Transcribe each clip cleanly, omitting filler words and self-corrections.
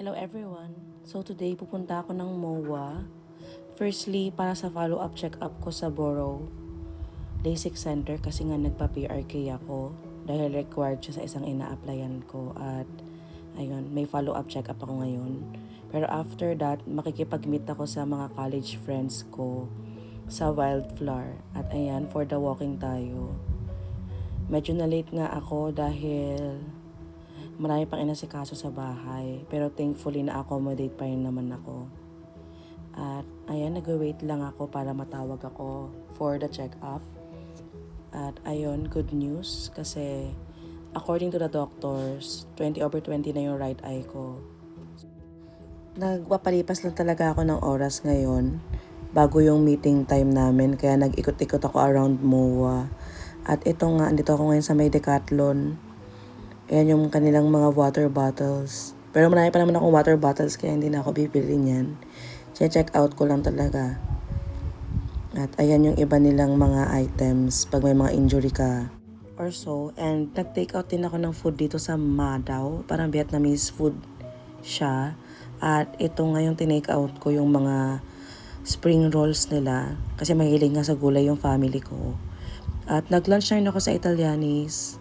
Hello everyone! So today pupunta ako ng MOA. Firstly, para sa follow-up check-up ko sa Borough LASIK Center kasi nga nagpa-PRK ako dahil required siya sa isang ina-applyan ko at ayun, may follow-up check-up ako ngayon. Pero after that, makikipag-meet ako sa mga college friends ko sa Wildflower at ayan, for the walking tayo. Medyo na-late nga ako dahil marami pang inasikaso sa bahay. Pero thankfully na-accommodate pa rin naman ako. At ayan, nag-wait lang ako para matawag ako for the check-up. At ayun, good news kasi according to the doctors, 20/20 na yung right eye ko. Nagpapalipas lang talaga ako ng oras ngayon bago yung meeting time namin. Kaya nag-ikot-ikot ako around MOA. At ito nga, andito ako ngayon sa may Decathlon. Ayan yung kanilang mga water bottles. Pero marami pa naman akong water bottles kaya hindi na ako bibili niyan. Check out ko lang talaga. At ayan yung iba nilang mga items pag may mga injury ka or so. And nag-take out din ako ng food dito sa Madao. Parang Vietnamese food siya. At ito nga yung tinake out ko yung mga spring rolls nila. Kasi mahilig nga sa gulay yung family ko. At nag-lunch na rin ako sa Italianis.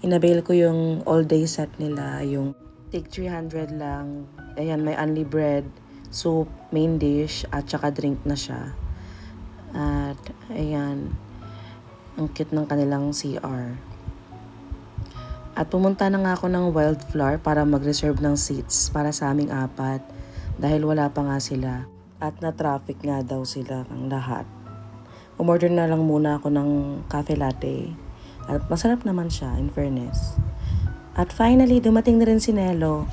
Inabail ko yung all-day set nila, yung tig 300 lang. Ayan, may only bread, soup, main dish, at saka drink na siya. At ayan, ang cute ng kanilang CR. At pumunta na nga ako ng Wildflower para mag-reserve ng seats para sa aming apat dahil wala pa nga sila. At na-traffic nga daw sila ng lahat. Umorder na lang muna ako ng cafe latte. At masarap naman siya, in fairness. At finally, dumating na rin si Nelo.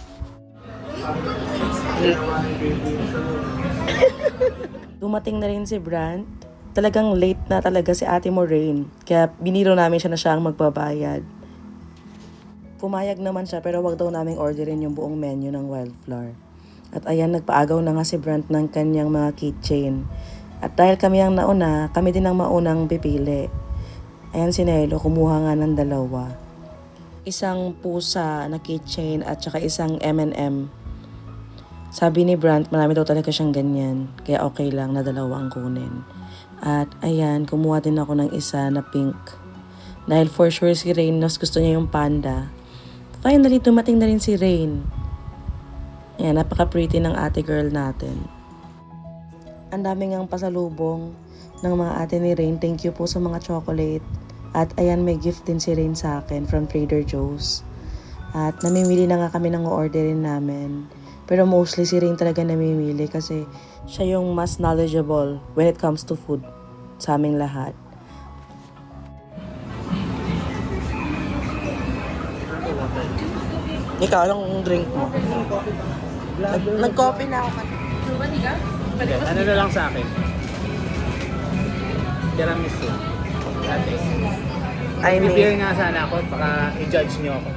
Dumating na rin si Brant. Talagang late na talaga si Ate Moraine. Kaya biniro namin siya na siya ang magbabayad. Pumayag naman siya pero wag daw naming orderin yung buong menu ng Wildflower. At ayan, nagpaagaw na nga si Brant ng kanyang mga keychain. At dahil kami ang nauna, kami din ang maunang pipili. Ayan si Nelo, kumuha nga ng dalawa. Isang pusa na keychain at saka isang M&M. Sabi ni Brant, marami daw talaga siyang ganyan. Kaya okay lang na dalawa ang kunin. At ayan, kumuha din ako ng isa na pink. Dahil for sure si Rain, mas gusto niya yung panda. Finally, dumating na rin si Rain. Ayan, napaka-pretty ng ate girl natin. Ang daming ang pasalubong ng mga ate ni Rain. Thank you po sa mga chocolate. At ayan, may gift din si Rain sa akin from Trader Joe's. At namimili na nga kami ng orderin namin. Pero mostly si Rain talaga namimili kasi siya yung mas knowledgeable when it comes to food sa aming lahat. Ikaw, anong drink mo? Nag-coffee na ako kanina. Ano na lang sa akin? Tiramisu. I mean, Bibigyan nga sana ako, baka i-judge niyo ako.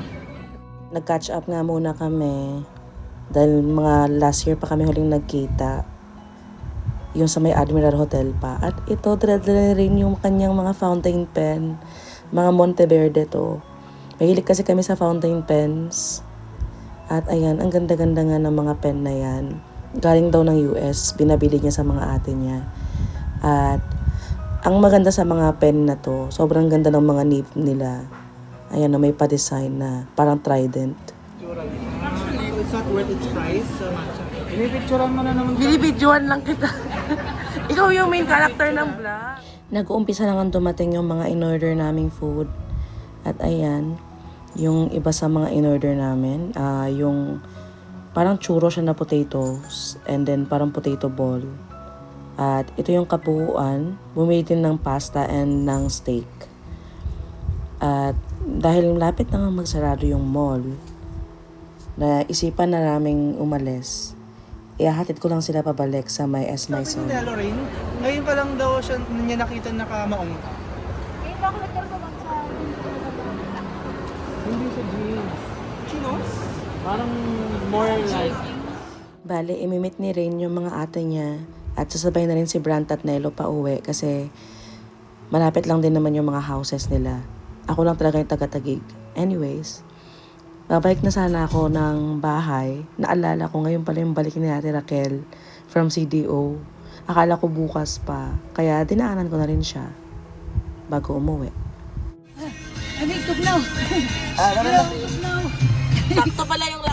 nag-catch up nga muna kami dahil mga last year pa kami huling nagkita yung sa may Admiral Hotel pa. At ito, dala rin yung kanyang mga fountain pen, mga Monteverde to. Mahilig kasi kami sa fountain pens. At ayan, ang ganda-ganda nga ng mga pen na yan. Galing daw ng US, binabili niya sa mga ate niya. At ang maganda sa mga pen na to, sobrang ganda ng mga nib nila. Ayan na may pa-design na parang trident. Actually, it's not worth its price so much. Pinipicturean mo na naman. Binibidyoan lang kita. Ikaw yung main character ng vlog. Nag-uumpisa lang ang dumating yung mga in-order naming food. At ayan, yung iba sa mga in-order namin, yung parang churro siya na potatoes and then parang potato ball. At ito yung kabuuan, bumili din ng pasta and ng steak. At dahil lapit na nga magsarado yung mall, na isipan na naming umalis, ihahatid ko lang sila pabalik sa may Sabi Maison. ni Lorraine, ngayon pa lang daw niya nakita nakamaong. Eh, bakit nagkaroon sa... Hindi sa jeans. Chinos? Parang more like... Bale, imimit ni Rain yung mga ate niya at sasabay na rin si Brant at Nelo pa uwi kasi malapit lang din naman yung mga houses nila. Ako lang talaga yung taga-Tagig. Anyways, Babalik na sana ako ng bahay. Naalala ko ngayon pala yung balik ni Ate Raquel from CDO. Akala ko bukas pa. Kaya dinaanan ko na rin siya bago umuwi. I need to blow. Sakto pala yung